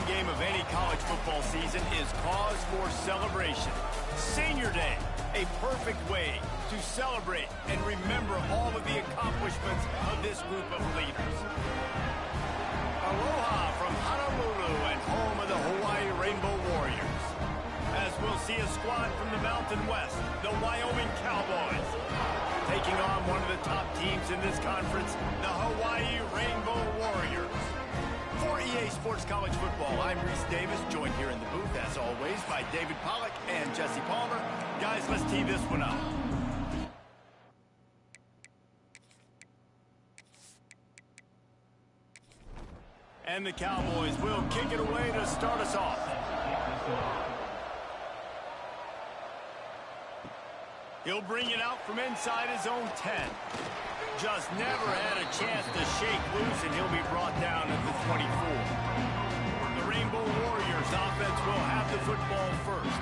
game of any college football season is cause for celebration. Senior Day, a perfect way to celebrate and remember all of the accomplishments of this group of leaders. Aloha from Honolulu and home of the Hawaii Rainbow Warriors. As we'll see a squad from the Mountain West, the Wyoming Cowboys, taking on one of the top teams in this conference, the Hawaii Rainbow Warriors. For EA Sports College Football, I'm Reese Davis, joined here in the booth, as always, by David Pollack and Jesse Palmer. Guys, let's tee this one up. And the Cowboys will kick it away to start us off. He'll bring it out from inside his own 10. Just never had a chance to shake loose, and he'll be brought down at the 24. The Rainbow Warriors offense will have the football first.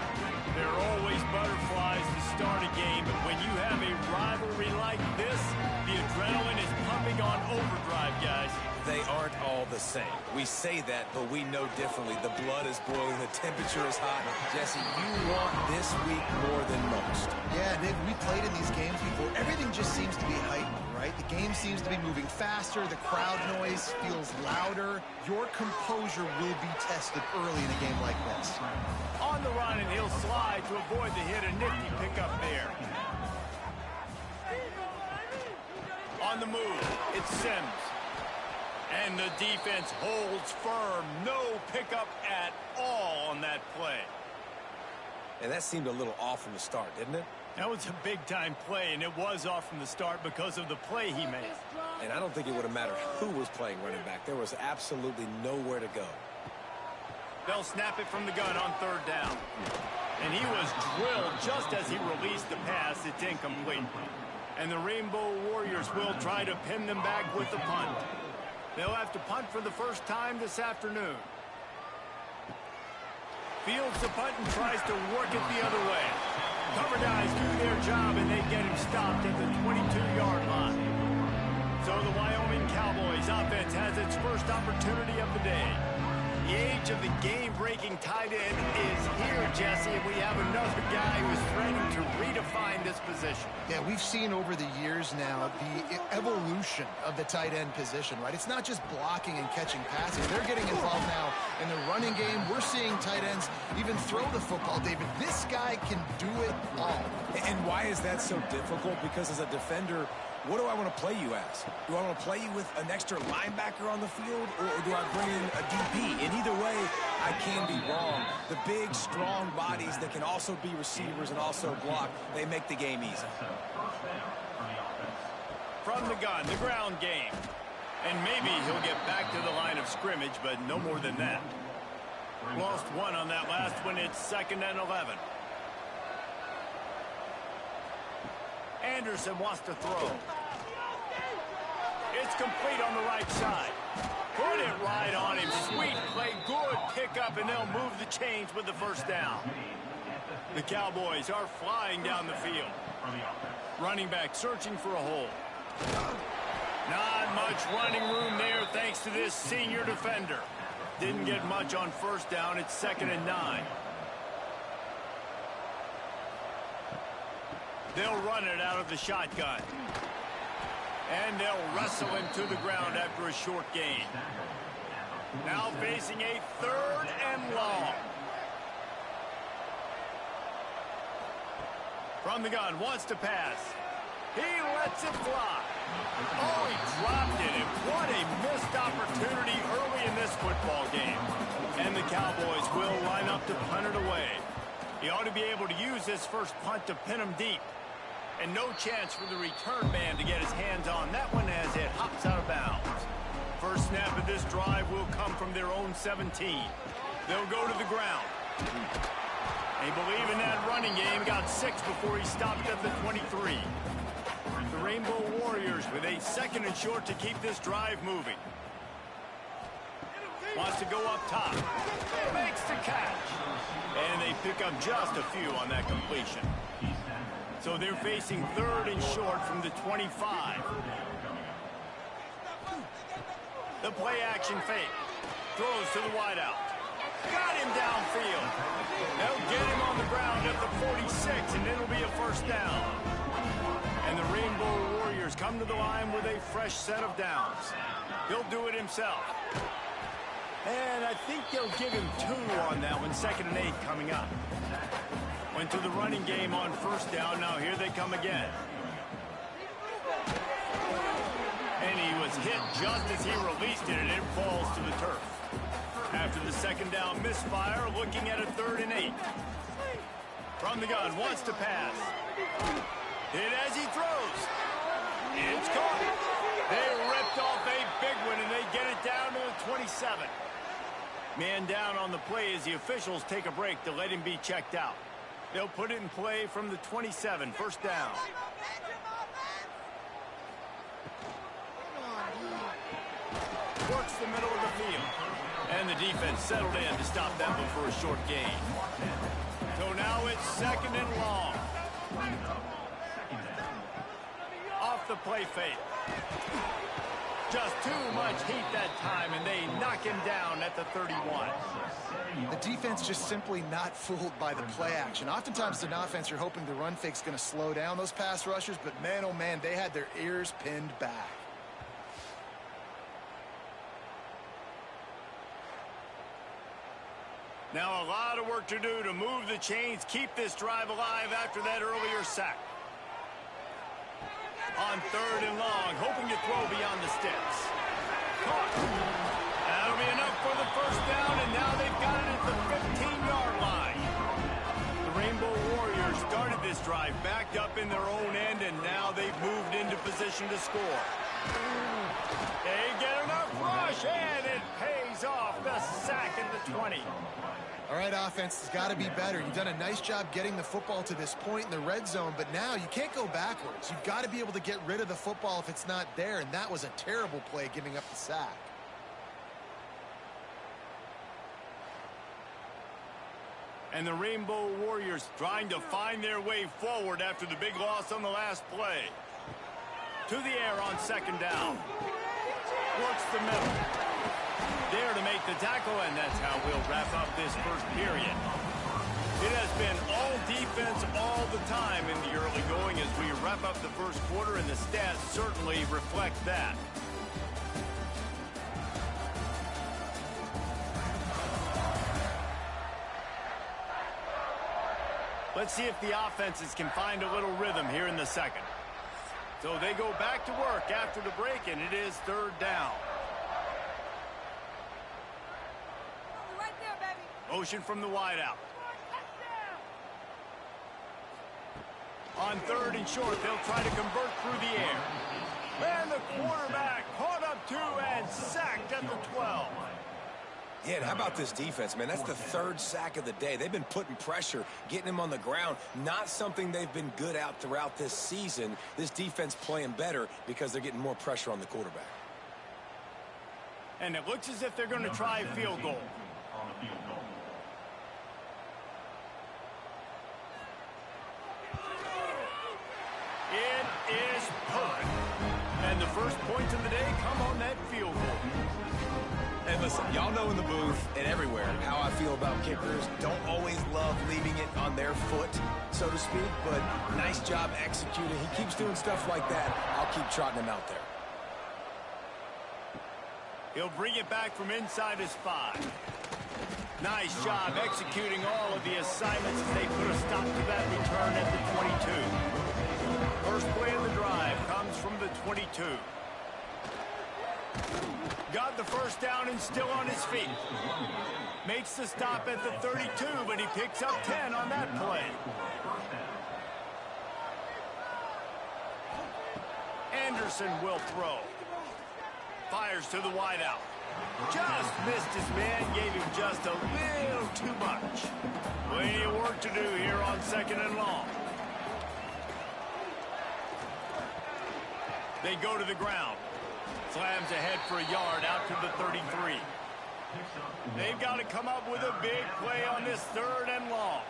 There are always butterflies to start a game, but when you have a rivalry like this, the adrenaline is pumping on overdrive, guys. They aren't all the same. We say that, but we know differently. The blood is boiling, the temperature is hot. Jesse, you want this week more than most. Yeah, Nick, we played in these games before. Everything just seems to be heightened, right? The game seems to be moving faster. The crowd noise feels louder. Your composure will be tested early in a game like this. On the run, and he'll slide to avoid the hit. A nifty pickup there. On the move, it's Sims. And the defense holds firm. No pickup at all on that play. And that seemed a little off from the start, didn't it? That was a big-time play, and it was off from the start because of the play he made. And I don't think it would have mattered who was playing running back. There was absolutely nowhere to go. They'll snap it from the gun on third down. And he was drilled just as he released the pass. It's incomplete. And the Rainbow Warriors will try to pin them back with the punt. They'll have to punt for the first time this afternoon. Fields the punt and tries to work it the other way. Cover guys do their job, and they get him stopped at the 22-yard line. So the Wyoming Cowboys offense has its first opportunity of the day. The age of the game-breaking tight end is here, Jesse, and we have another guy who is threatening to redefine this position. Yeah, we've seen over the years now the evolution of the tight end position, right? It's not just blocking and catching passes. They're getting involved now in the running game. We're seeing tight ends even throw the football, David. This guy can do it all. And why is that so difficult? Because as a defender, what do I want to play you as? Do I want to play you with an extra linebacker on the field, or do I bring in a DP? In either way, I can be wrong. The big, strong bodies that can also be receivers and also block, they make the game easy. From the gun, the ground game. And maybe he'll get back to the line of scrimmage, but no more than that. Lost one on that last one. It's 2nd and 11. Anderson wants to throw. It's complete on the right side. Put it right on him. Sweet play, good pickup, and they'll move the chains with the first down. The Cowboys are flying down the field. Running back searching for a hole. Not much running room there thanks to this senior defender. Didn't get much on first down. It's 2nd and 9. They'll run it out of the shotgun. And they'll wrestle him to the ground after a short gain. Now facing a 3rd and long. From the gun, wants to pass. He lets it fly. Oh, he dropped it. And what a missed opportunity early in this football game. And the Cowboys will line up to punt it away. He ought to be able to use his first punt to pin him deep. And no chance for the return man to get his hands on that one as it hops out of bounds. First snap of this drive will come from their own 17. They'll go to the ground. They believe in that running game. Got 6 before he stopped at the 23. The Rainbow Warriors with a 2nd and short to keep this drive moving. Wants to go up top. Makes the catch. And they pick up just a few on that completion. So they're facing 3rd and short from the 25. The play action fake. Throws to the wideout. Got him downfield. They'll get him on the ground at the 46, and it'll be a first down. And the Rainbow Warriors come to the line with a fresh set of downs. He'll do it himself. And I think they'll give him 2 on that one, 2nd and 8 coming up. Went to the running game on first down. Now here they come again. And he was hit just as he released it, and it falls to the turf. After the 2nd down misfire, looking at a 3rd and 8. From the gun, wants to pass. Hit as he throws. It's caught. They ripped off a big one, and they get it down to the 27. Man down on the play as the officials take a break to let him be checked out. They'll put it in play from the 27, first down. Works the middle of the field. And the defense settled in to stop that one for a short gain. So now it's 2nd and long. Off the play fake. Just too much heat that time, and they knock him down at the 31. The defense just simply not fooled by the play action. Oftentimes, as an offense, you're hoping the run fake's going to slow down those pass rushers, but man, oh man, they had their ears pinned back. Now a lot of work to do to move the chains, keep this drive alive after that earlier sack. On 3rd and long, hoping to throw beyond the sticks. Caught. That'll be enough for the first down, and now they've got it at the 15-yard line. The Rainbow Warriors started this drive backed up in their own end, and now they've moved into position to score. They get enough rush, and it pays off. The sack at the 20. All right, offense has got to be better. You've done a nice job getting the football to this point in the red zone, but now you can't go backwards. You've got to be able to get rid of the football if it's not there, and that was a terrible play giving up the sack. And the Rainbow Warriors trying to find their way forward after the big loss on the last play. To the air on 2nd down. Works the middle. There to make the tackle, and that's how we'll wrap up this first period. It has been all defense all the time in the early going as we wrap up the first quarter, and the stats certainly reflect that. Let's see if the offenses can find a little rhythm here in the second. So they go back to work after the break, and it is 3rd down. Motion from the wideout. On 3rd and short, they'll try to convert through the air. And the quarterback caught up to and sacked at the 12. Yeah, and how about this defense, man? That's the 3rd sack of the day. They've been putting pressure, getting him on the ground. Not something they've been good at throughout this season. This defense playing better because they're getting more pressure on the quarterback. And it looks as if they're going to try a field goal. It is perfect. And the first points of the day come on that field goal. And listen, y'all know in the booth and everywhere how I feel about kickers. Don't always love leaving it on their foot, so to speak, but nice job executing. He keeps doing stuff like that. I'll keep trotting him out there. He'll bring it back from inside his 5. Nice job executing all of the assignments as they put a stop to that return at the 22. First play of the drive comes from the 22. Got the first down and still on his feet. Makes the stop at the 32, but he picks up 10 on that play. Anderson will throw. Fires to the wideout. Just missed his man, gave him just a little too much. Plenty of work to do here on 2nd and long. They go to the ground. Slams ahead for a yard out to the 33. They've got to come up with a big play on this 3rd and long.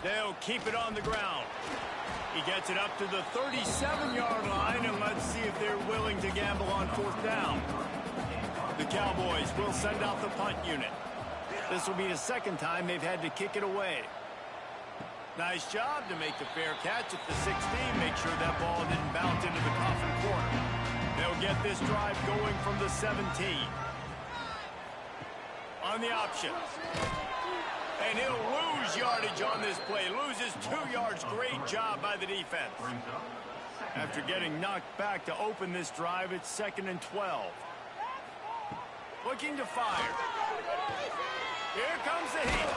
They'll keep it on the ground. He gets it up to the 37-yard line, and let's see if they're willing to gamble on 4th down. The Cowboys will send out the punt unit. This will be the second time they've had to kick it away. Nice job to make the fair catch at the 16. Make sure that ball didn't bounce into the coffin corner. They'll get this drive going from the 17. On the option. And he'll lose yardage on this play. Loses 2 yards. Great job by the defense. After getting knocked back to open this drive, it's 2nd and 12. Looking to fire. Here comes the heat.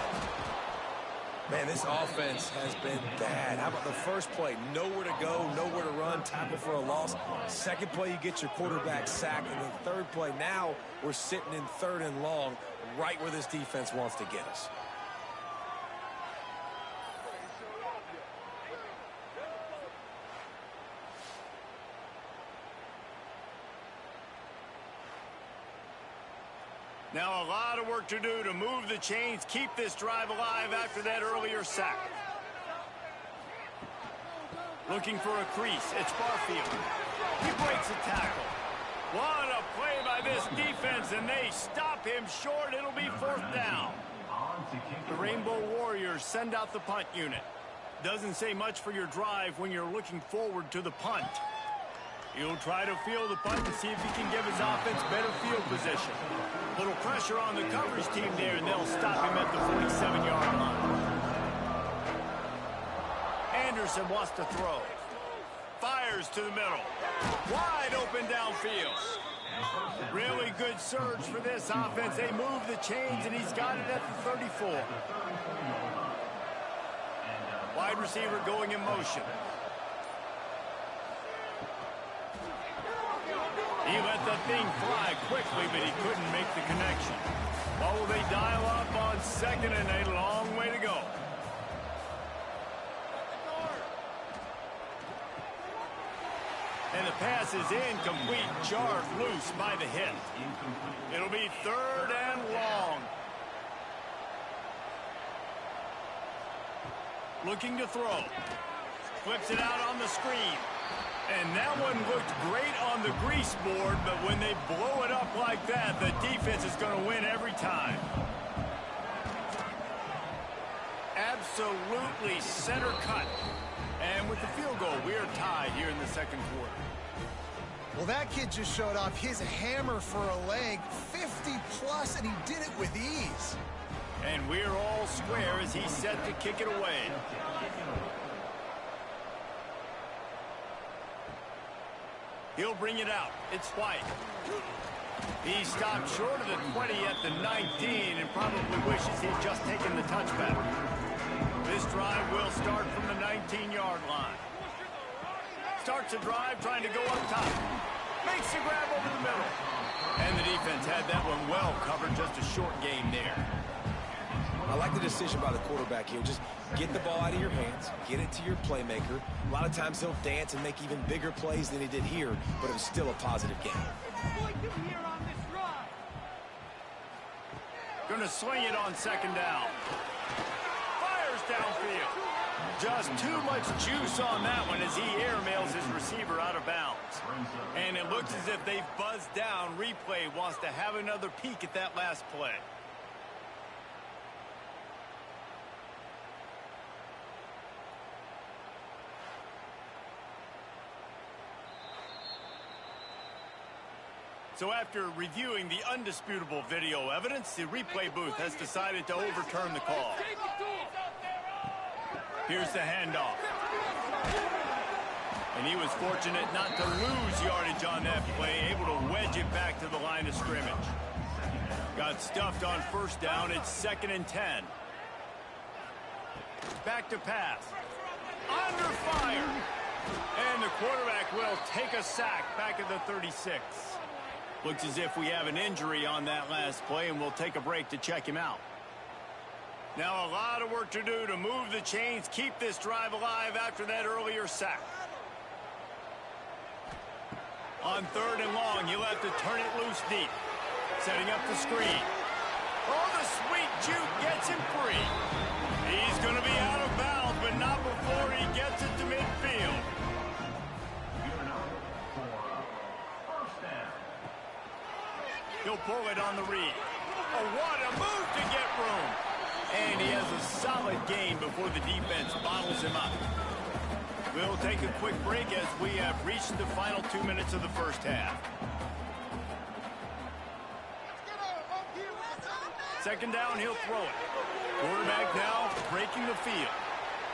Man, this offense has been bad. How about the first play? Nowhere to go, nowhere to run, tackle for a loss. Second play, you get your quarterback sacked. And the third play, now we're sitting in 3rd and long, right where this defense wants to get us. Now a lot of work to do to move the chains, keep this drive alive after that earlier sack. Looking for a crease. It's Barfield. He breaks a tackle. What a play by this defense, and they stop him short. It'll be 4th down. The Rainbow Warriors send out the punt unit. Doesn't say much for your drive when you're looking forward to the punt. He'll try to field the punt and see if he can give his offense better field position. Little pressure on the coverage team there, and they'll stop him at the 47-yard line. Anderson wants to throw. Fires to the middle. Wide open downfield. Really good surge for this offense. They move the chains, and he's got it at the 34. Wide receiver going in motion. He let that thing fly quickly, but he couldn't make the connection. What will they dial up on 2nd and a long way to go? And the pass is incomplete, jarred loose by the hit. It'll be 3rd and long. Looking to throw. Flips it out on the screen. And that one looked great on the grease board, but when they blow it up like that, the defense is going to win every time. Absolutely center cut. And with the field goal, we are tied here in the 2nd quarter. Well, that kid just showed off his hammer for a leg, 50-plus, and he did it with ease. And we're all square as he's set to kick it away. He'll bring it out. It's White. He stopped short of the 20 at the 19 and probably wishes he'd just taken the touchback. This drive will start from the 19-yard line. Starts a drive trying to go up top. Makes the grab over the middle. And the defense had that one well covered. Just a short game there. I like the decision by the quarterback here. Just get the ball out of your hands, get it to your playmaker. A lot of times he'll dance and make even bigger plays than he did here, but it was still a positive game. Going to swing it on 2nd down. Fires downfield. Just too much juice on that one as he airmails his receiver out of bounds. And it looks as if they've buzzed down. Replay wants to have another peek at that last play. So after reviewing the undisputable video evidence, the replay booth has decided to overturn the call. Here's the handoff. And he was fortunate not to lose yardage on that play, able to wedge it back to the line of scrimmage. Got stuffed on 1st down. It's 2nd and 10. Back to pass. Under fire. And the quarterback will take a sack back at the 36. Looks as if we have an injury on that last play, and we'll take a break to check him out. Now a lot of work to do to move the chains, keep this drive alive after that earlier sack. On 3rd and long, you'll have to turn it loose deep. Setting up the screen. Oh, the sweet juke gets him free. He's going to be out of bounds, but not before he gets it to midfield. He'll pull gain before the defense bottles him up. We'll take a quick break as we have reached the final 2 minutes of the first half. Second down, he'll throw it. Quarterback now breaking the field.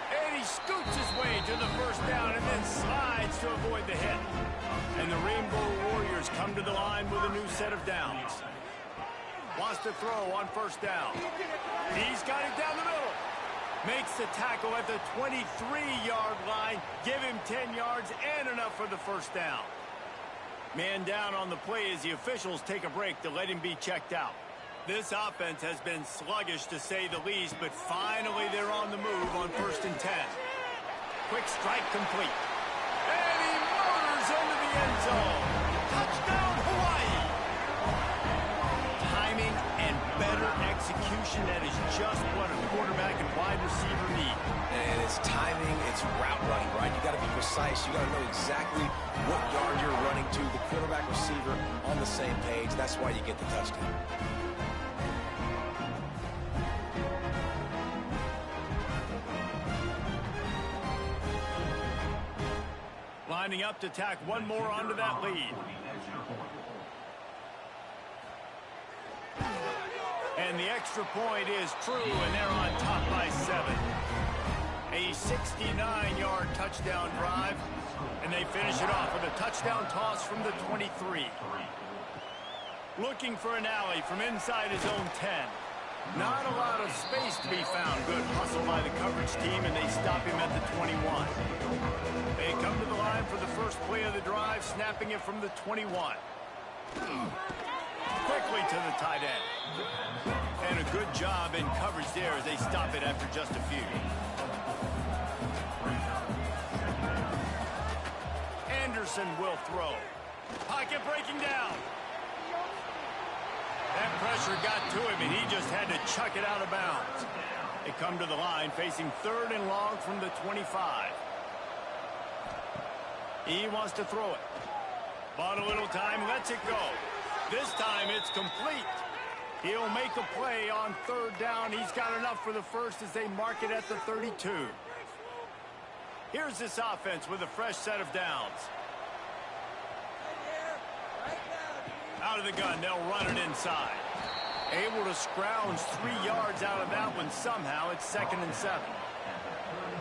And he scoots his way to the first down and then slides to avoid the hit. And the Rainbow Warriors come to the line with a new set of downs. Wants to throw on first down. He's got it down the middle. Makes the tackle at the 23-yard line. Give him 10 yards and enough for the first down. Man down on the play as the officials take a break to let him be checked out. This offense has been sluggish to say the least, but finally they're on the move on 1st and 10. Quick strike complete. And he motors into the end zone. Touchdown, Hawaii! Timing and better execution, that is just what a quarterback and wide receiver need. And it's timing, it's route running, right? You got to be precise. You got to know exactly what yard you're running to. The quarterback receiver on the same page. That's why you get the touchdown. Lining up to tack one more onto that lead. And the extra point is true, and they're on top by 7. A 69-yard touchdown drive, and they finish it off with a touchdown toss from the 23. Looking for an alley from inside his own 10. Not a lot of space to be found. Good hustle by the coverage team, and they stop him at the 21. They come to the line for the first play of the drive, snapping it from the 21. Quickly to the tight end. And a good job in coverage there as they stop it after just a few. Anderson will throw. Pocket breaking down. That pressure got to him, and he just had to chuck it out of bounds. They come to the line facing 3rd and long from the 25. He wants to throw it. Bought a little time, lets it go. This time it's complete. He'll make a play on 3rd down. He's got enough for the first as they mark it at the 32. Here's this offense with a fresh set of downs. Out of the gun, they'll run it inside. Able to scrounge 3 yards out of that one somehow. It's 2nd and 7.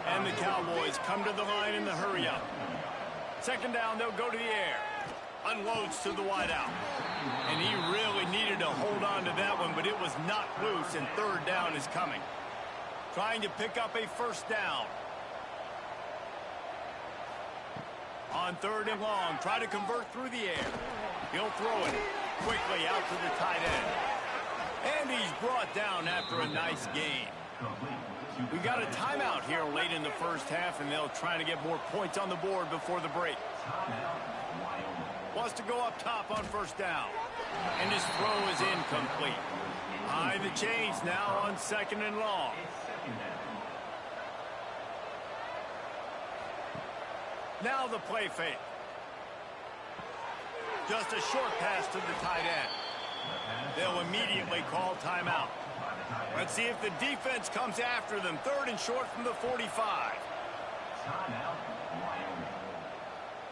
And the Cowboys come to the line in the hurry up. 2nd down, they'll go to the air. Unloads to the wideout. And he really needed to hold on to that one, but it was not loose, and 3rd down is coming. Trying to pick up a first down. On 3rd and long, try to convert through the air. He'll throw it quickly out to the tight end. And he's brought down after a nice gain. We got a timeout here late in the first half, and they'll try to get more points on the board before the break. Wants to go up top on 1st down. And his throw is incomplete. High the chains now on 2nd and long. Now the play fake. Just a short pass to the tight end. They'll immediately call timeout. Let's see if the defense comes after them. 3rd and short from the 45.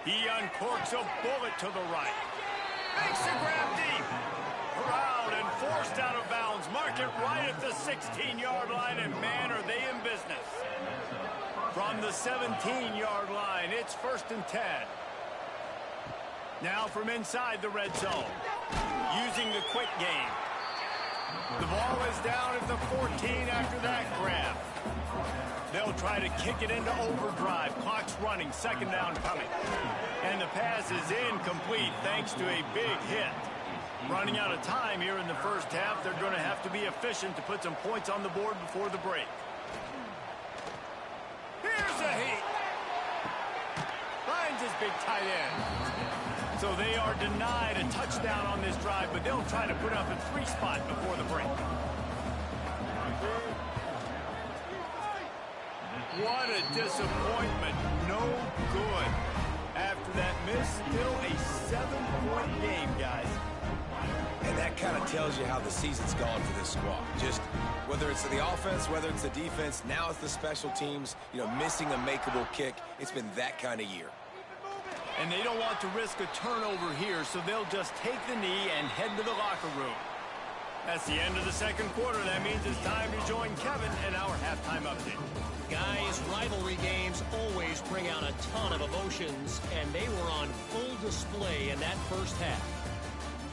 He uncorks a bullet to the right. Makes the grab deep. Corralled and forced out of bounds. Mark it right at the 16-yard line, and man, are they in business. From the 17-yard line, it's 1st and 10. Now from inside the red zone. Using the quick game. The ball is down at the 14 after that grab. They'll try to kick it into overdrive. Clock's running. 2nd down coming. And the pass is incomplete thanks to a big hit. Running out of time here in the first half. They're going to have to be efficient to put some points on the board before the break. Here's a heat. Finds his big tight end. So they are denied a touchdown on this drive, but they'll try to put up a 3 spot before the break. What a disappointment. No good. After that miss, still a 7-point game, guys. And that kind of tells you how the season's gone for this squad. Just whether it's the offense, whether it's the defense, now it's the special teams, missing a makeable kick. It's been that kind of year. And they don't want to risk a turnover here, so they'll just take the knee and head to the locker room. That's the end of the second quarter. That means it's time to join Kevin in our halftime update. Guys, rivalry games always bring out a ton of emotions, and they were on full display in that first half.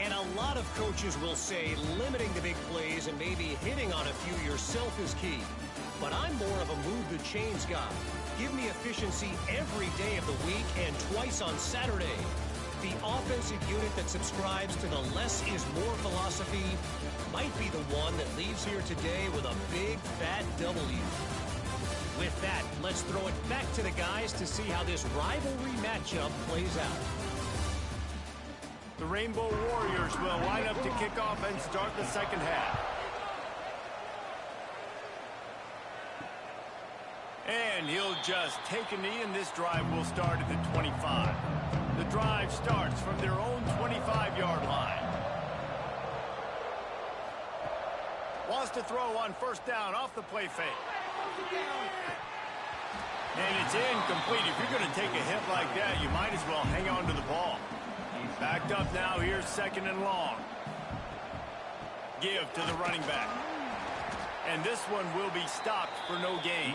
And a lot of coaches will say limiting the big plays and maybe hitting on a few yourself is key. But I'm more of a move the chains guy. Give me efficiency every day of the week and twice on Saturday. The offensive unit that subscribes to the less is more philosophy might be the one that leaves here today with a big fat W. With that, let's throw it back to the guys to see how this rivalry matchup plays out. The Rainbow Warriors will line up to kick off and start the second half. And he'll just take a knee, and this drive will start at the 25. The drive starts from their own 25-yard line. Wants to throw on first down off the play fake. And it's incomplete. If you're going to take a hit like that, you might as well hang on to the ball. Backed up now. Here's second and long. Give to the running back. And this one will be stopped for no gain.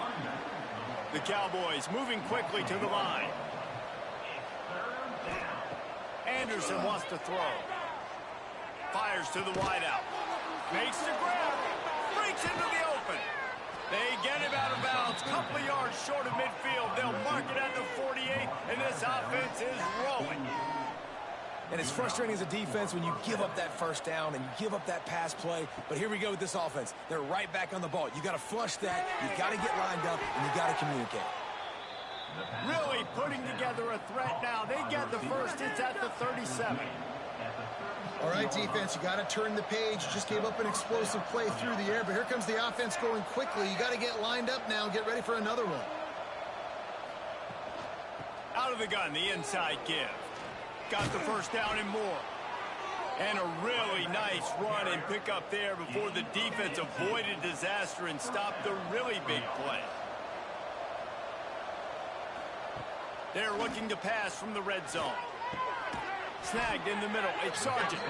The Cowboys moving quickly to the line. Anderson wants to throw. Fires to the wideout. Makes the grab. Breaks into the open. They get him out of bounds. Couple of yards short of midfield. They'll mark it at the 48, and this offense is rolling. And it's frustrating as a defense when you give up that first down and you give up that pass play. But here we go with this offense. They're right back on the ball. You got to flush that. You got to get lined up, and you got to communicate. Really putting together a threat now. They get the first. It's at the 37. All right, defense, you got to turn the page. You just gave up an explosive play through the air, but here comes the offense going quickly. You got to get lined up now. Get ready for another one. Out of the gun, the inside give. Got the first down and more. And a really nice run and pick up there before the defense avoided disaster and stopped the really big play. They're looking to pass from the red zone. Snagged in the middle. It's Sargent.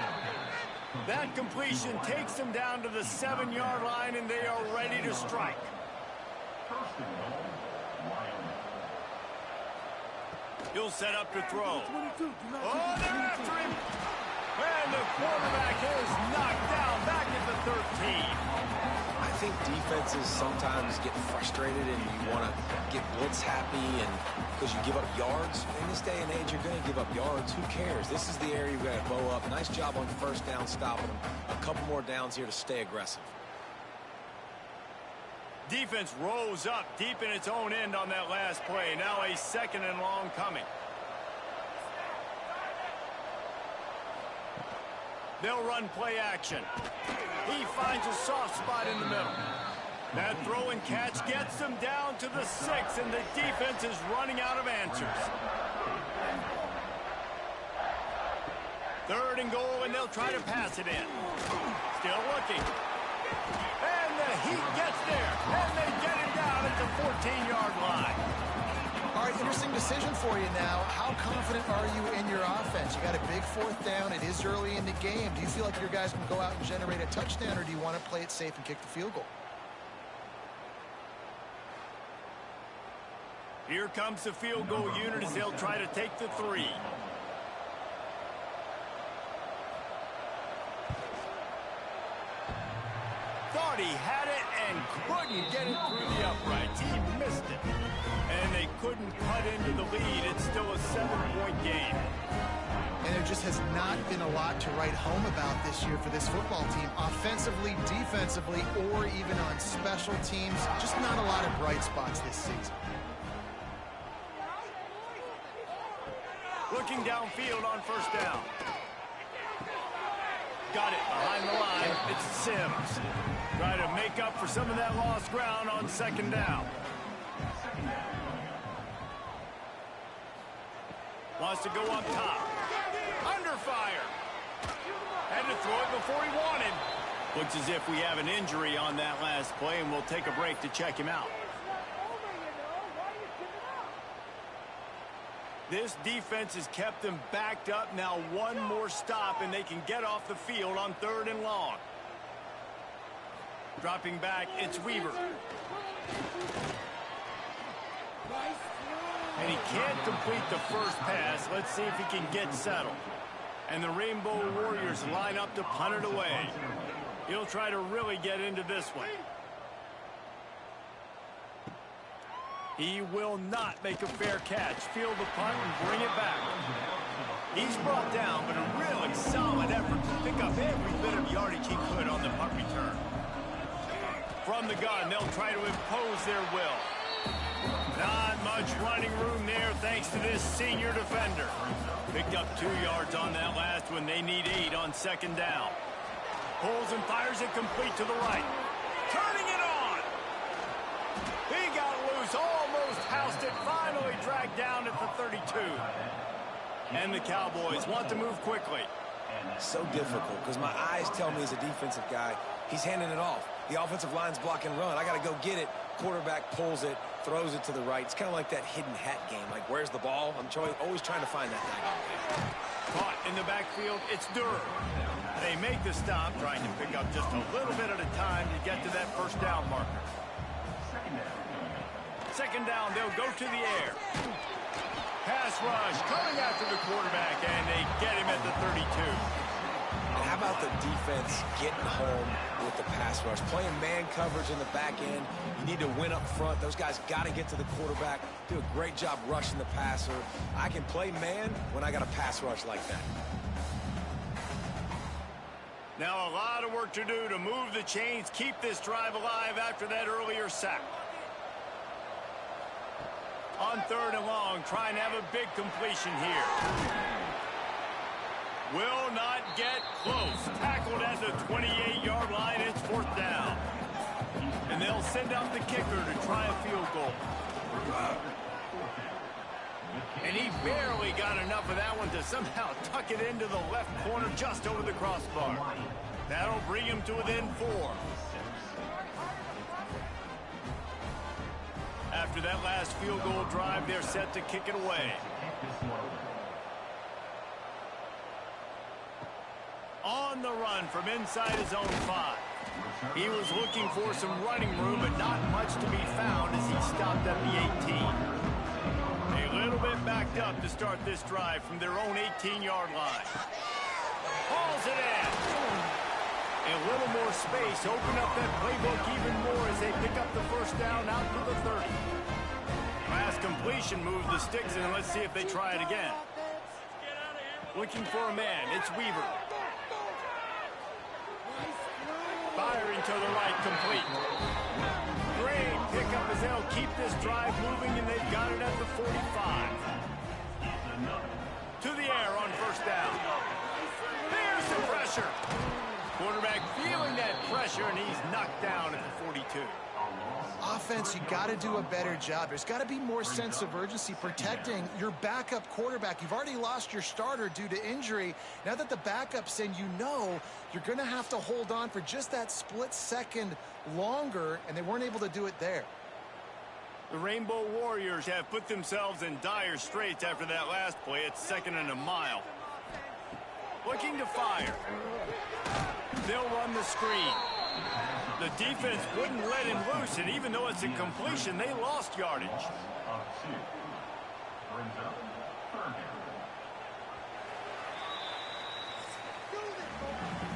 That completion takes them down to the 7-yard line, and they are ready to strike. He'll set up to throw. Oh, they're after him. And the quarterback is knocked down back at the 13. I think defenses sometimes get frustrated and you want to get blitz happy and because you give up yards. In this day and age, you're going to give up yards. Who cares? This is the area you've got to bow up. Nice job on first down stopping them. A couple more downs here to stay aggressive. Defense rose up deep in its own end on that last play. Now a second and long coming. They'll run play action. He finds a soft spot in the middle. That throw and catch gets them down to the 6, and the defense is running out of answers. Third and goal, and they'll try to pass it in. Still looking. And the Heat gets there, and they get him down at the 14-yard line. All right, interesting decision for you now. How confident are you in your offense? You got a big fourth down. It is early in the game. Do you feel like your guys can go out and generate a touchdown, or do you want to play it safe and kick the field goal? Here comes the field goal unit as they'll try to take the 3. Thought he had it and couldn't get it through the uprights. He missed it. And they couldn't cut into the lead. It's still a 7-point game. And there just has not been a lot to write home about this year for this football team. Offensively, defensively, or even on special teams. Just not a lot of bright spots this season. Looking downfield on first down. Got it behind the line. It's Sims. Trying to make up for some of that lost ground on second down. Wants to go up top. Under fire. Had to throw it before he wanted. Looks as if we have an injury on that last play, and we'll take a break to check him out. This defense has kept them backed up. Now one more stop, and they can get off the field on 3rd and long. Dropping back, it's Weaver. And he can't complete the first pass. Let's see if he can get settled. And the Rainbow Warriors line up to punt it away. He'll try to really get into this one. He will not make a fair catch. Field the punt and bring it back. He's brought down, but a really solid effort to pick up every bit of yardage he could on the punt return. From the gun, they'll try to impose their will. Not much running room there thanks to this senior defender. Picked up 2 yards on that last one. They need 8 on 2nd down. Pulls and fires it complete to the right. Turning it on. He got loose, almost housed it, finally dragged down at the 32. And the Cowboys want to move quickly. So difficult because my eyes tell me as a defensive guy, he's handing it off. The offensive line's block and run. I got to go get it. Quarterback pulls it, throws it to the right. It's kind of like that hidden hat game. Like, where's the ball? I'm always trying to find that guy. Caught in the backfield, it's Durr. They make the stop, trying to pick up just a little bit at a time to get to that 1st down marker. 2nd down, they'll go to the air. Pass rush coming after the quarterback, and they get him at the 32. And how about the defense getting home with the pass rush? Playing man coverage in the back end. You need to win up front. Those guys got to get to the quarterback. Do a great job rushing the passer. I can play man when I got a pass rush like that. Now a lot of work to do to move the chains, keep this drive alive after that earlier sack. On 3rd and long, trying to have a big completion here. Will not get close. Tackled at the 28-yard line. It's 4th down. And they'll send out the kicker to try a field goal. And he barely got enough of that one to somehow tuck it into the left corner just over the crossbar. That'll bring him to within 4. After that last field goal drive, they're set to kick it away. On the run from inside his own 5. He was looking for some running room, but not much to be found as he stopped at the 18. A little bit backed up to start this drive from their own 18-yard line. Hauls it in. A little more space, open up that playbook even more as they pick up the 1st down out to the 30. Last completion moves the sticks in, and let's see if they try it again. Looking for a man, it's Weaver. Firing to the right, complete. Great pickup as they'll keep this drive moving, and they've got it at the 45. To the air on 1st down. There's the pressure. Quarterback feeling that pressure, and he's knocked down at the 42. Offense, you got to do a better job. There's got to be more sense of urgency protecting your backup quarterback. You've already lost your starter due to injury. Now that the backup's in, you know you're going to have to hold on for just that split second longer, and they weren't able to do it there. The Rainbow Warriors have put themselves in dire straits after that last play. It's 2nd and a mile. Looking to fire. They'll run the screen. The defense wouldn't let him loose, and even though it's a completion, they lost yardage.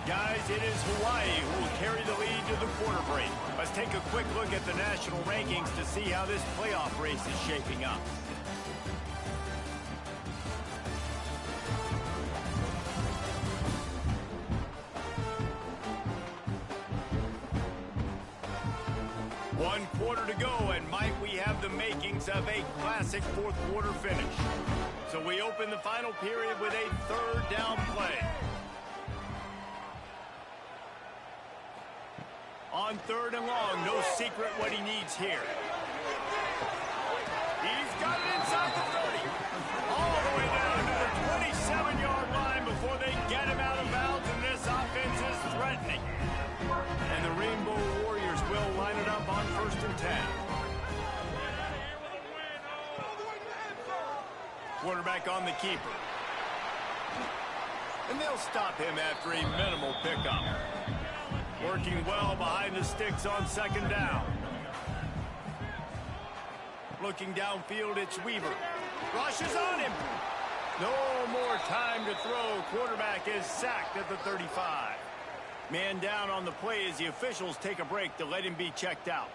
Guys, it is Hawaii who will carry the lead to the quarter break. Let's take a quick look at the national rankings to see how this playoff race is shaping up. One quarter to go, and might we have the makings of a classic 4th quarter finish. So we open the final period with a 3rd down play. On 3rd and long, no secret what he needs here. He's got it inside the 30. All the way down to the 27-yard line before they get him out of bounds. Quarterback on the keeper. And they'll stop him after a minimal pickup. Working well behind the sticks on second down. Looking downfield, it's Weaver. Rushes on him. No more time to throw. Quarterback is sacked at the 35. Man down on the play as the officials take a break to let him be checked out.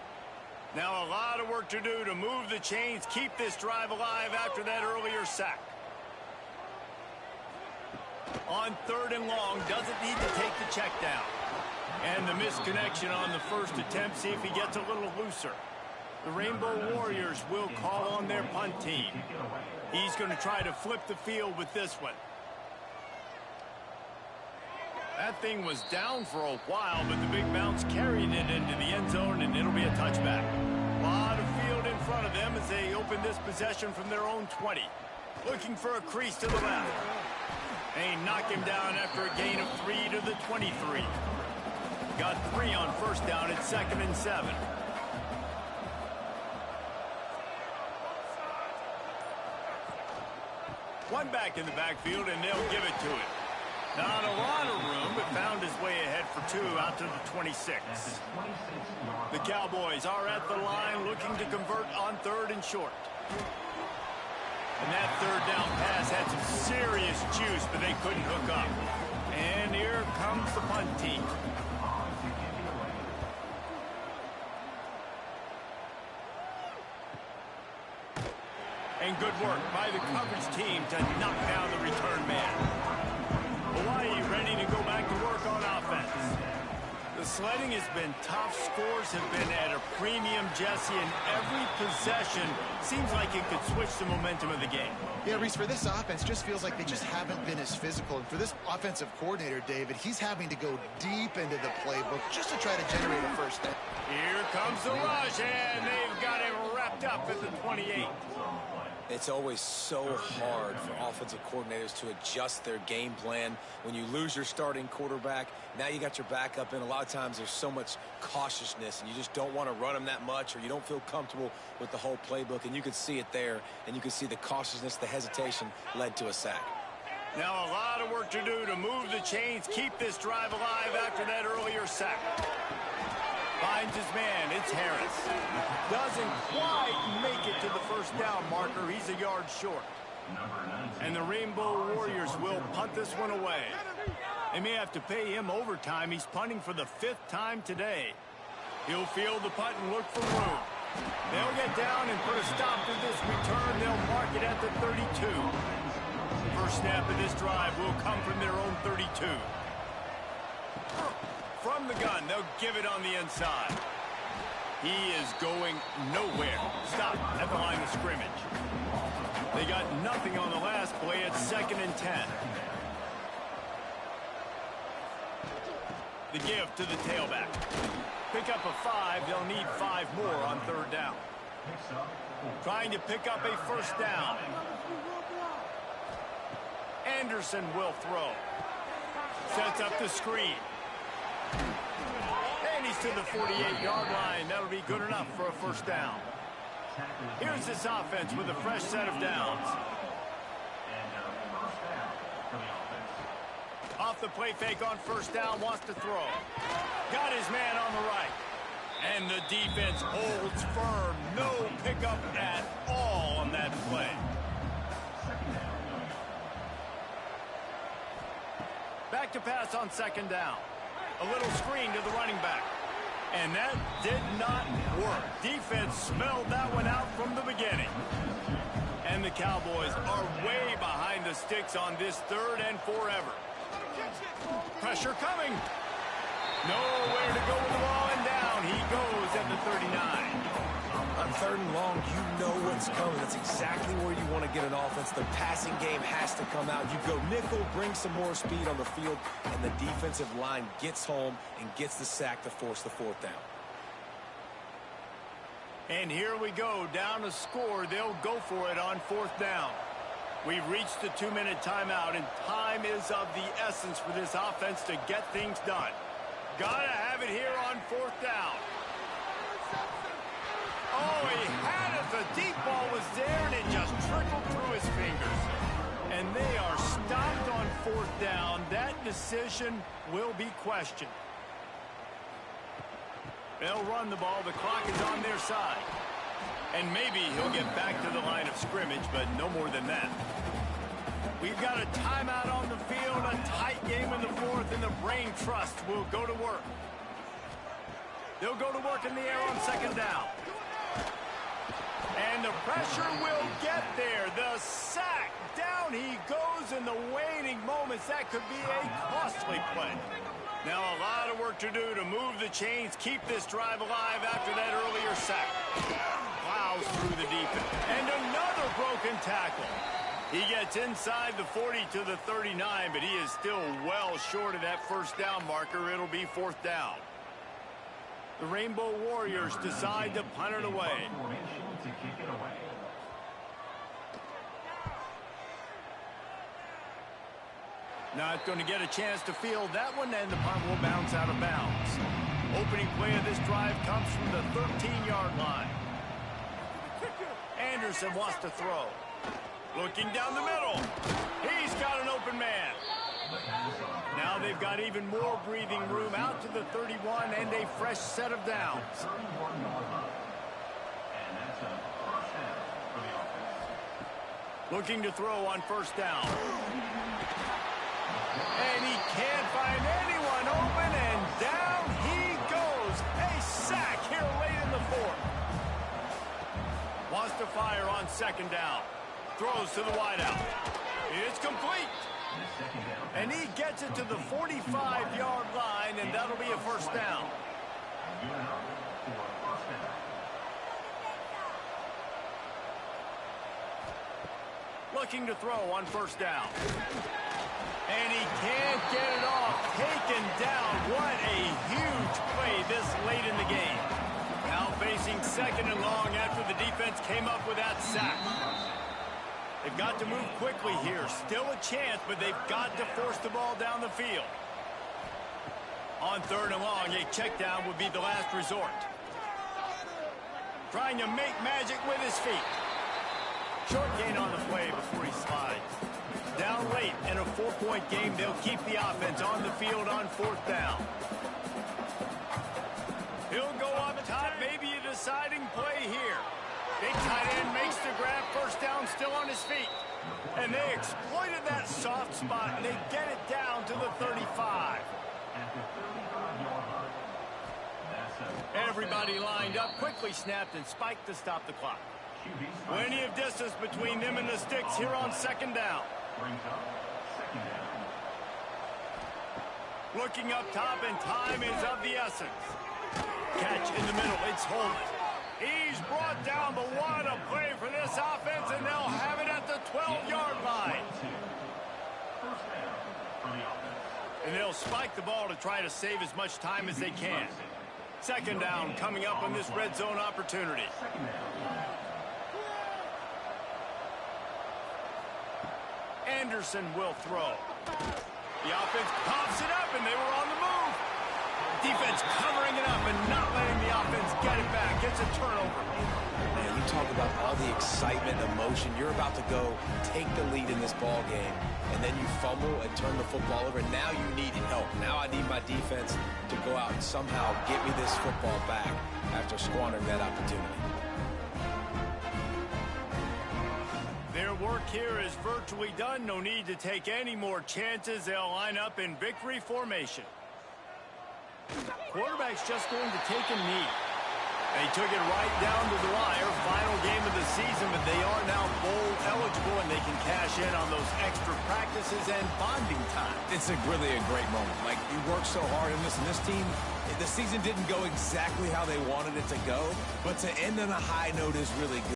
Now a lot of work to do to move the chains, keep this drive alive after that earlier sack. On third and long, doesn't need to take the check down. And the misconnection on the first attempt, see if he gets a little looser. The Rainbow Warriors will call on their punt team. He's going to try to flip the field with this one. That thing was down for a while, but the big bounce carried it into the end zone, and it'll be a touchback. A lot of field in front of them as they open this possession from their own 20. Looking for a crease to the left. They knock him down after a gain of 3 to the 23. Got 3 on first down at 2nd and 7. One back in the backfield, and they'll give it to him. Not a lot of room, but found his way ahead for 2 out to the 26. The Cowboys are at the line looking to convert on third and short. And that third down pass had some serious juice, but they couldn't hook up. And here comes the punt team. And good work by the coverage team to knock down the return man. Hawaii ready to go back to work on offense. The sledding has been tough. Scores have been at a premium, Jesse, and every possession seems like it could switch the momentum of the game. Yeah, Reese, for this offense, just feels like they just haven't been as physical. And for this offensive coordinator, David, he's having to go deep into the playbook just to try to generate a first down. Here comes the rush, and they've got him wrapped up at the 28. It's always so hard for offensive coordinators to adjust their game plan. When you lose your starting quarterback, now you got your backup in. A lot of times there's so much cautiousness, and you just don't want to run them that much, or you don't feel comfortable with the whole playbook. And you could see it there, and you could see the cautiousness, the hesitation led to a sack. Now a lot of work to do to move the chains, keep this drive alive after that earlier sack. Finds his man, it's Harris. Doesn't quite make it to the first down marker. He's a yard short. And the Rainbow Warriors will punt this one away. They may have to pay him overtime. He's punting for the 5th time today. He'll field the punt and look for room. They'll get down and put a stop to this return. They'll mark it at the 32. First snap of this drive will come from their own 32. From the gun, they'll give it on the inside. He is going nowhere. Stop at the line of scrimmage. They got nothing on the last play at 2nd and 10. The give to the tailback. Pick up a 5. They'll need 5 more on third down. Trying to pick up a first down. Anderson will throw. Sets up the screen. And he's to the 48-yard line. That'll be good enough for a first down. Here's this offense with a fresh set of downs. Off the play fake on first down, wants to throw. Got his man on the right. And the defense holds firm. No pickup at all on that play. Back to pass on second down. A little screen to the running back. And that did not work. Defense smelled that one out from the beginning. And the Cowboys are way behind the sticks on this 3rd and forever. Pressure coming. Nowhere to go with the ball, and down he goes at the 39. On 3rd and long, you know what's coming. That's exactly where you want to get an offense. The passing game has to come out. You go nickel, bring some more speed on the field, and the defensive line gets home and gets the sack to force the 4th down. And here we go, down to score. They'll go for it on 4th down. We've reached the 2-minute timeout, and time is of the essence for this offense to get things done. Gotta have it here on 4th down. Oh, he had it. The deep ball was there, and it just trickled through his fingers. decision will be questioned. They'll run the ball. The clock is on their side. And maybe he'll get back to the line of scrimmage, but no more than that. We've got a timeout on the field, a tight game in the fourth, and the Brain Trust will go to work. They'll go to work in the air on second down. And the pressure will get there. The sack. Down he goes in the waning moments. That could be a costly play. Now a lot of work to do to move the chains, keep this drive alive after that earlier sack. Plows through the defense. And another broken tackle. He gets inside the 40 to the 39, but he is still well short of that first down marker. It'll be fourth down. The Rainbow Warriors decide to punt it away. Not going to get a chance to field that one, and the punt will bounce out of bounds. Opening play of this drive comes from the 13-yard line. Anderson wants to throw. Looking down the middle. He's got an open man. Now they've got even more breathing room out to the 31 and a fresh set of downs. Looking to throw on first down. And he can't find anyone open, and down he goes. A sack here late in the fourth. Wants to fire on second down. Throws to the wideout. It's complete. And he gets it to the 45-yard line, and that'll be a first down. Looking to throw on first down. And he can't get it off. Taken down. What a huge play this late in the game. Now facing second and long after the defense came up with that sack. They've got to move quickly here. Still a chance, but they've got to force the ball down the field. On third and long, a check down would be the last resort. Trying to make magic with his feet. Short gain on the play before he slides. Down late in a 4-point game, they'll keep the offense on the field on fourth down. He'll go up top, maybe a deciding play here. Big tight end makes the grab, first down, still on his feet. And they exploited that soft spot, and they get it down to the 35. Everybody lined up, quickly snapped and spiked to stop the clock. Plenty of distance between them and the sticks here on second down. Looking up top, and time is of the essence. Catch in the middle, it's Holman. He's brought down, but what a play for this offense, and they'll have it at the 12-yard line. And they'll spike the ball to try to save as much time as they can. Second down coming up on this red zone opportunity. Anderson will throw. The offense pops it up, and they were on the move. Defense covering it up and not letting the offense get it back. It's a turnover. Man, you talk about all the excitement, emotion. You're about to go take the lead in this ball game, and then you fumble and turn the football over. Now you need help. Now I need my defense to go out and somehow get me this football back after squandering that opportunity. Their work here is virtually done. No need to take any more chances. They'll line up in victory formation. Quarterback's just going to take a knee. They took it right down to the wire. Final game of the season, but they are now bowl eligible, and they can cash in on those extra practices and bonding time. It's really a great moment. Like, you worked so hard in this, and this team, the season didn't go exactly how they wanted it to go, but to end on a high note is really good.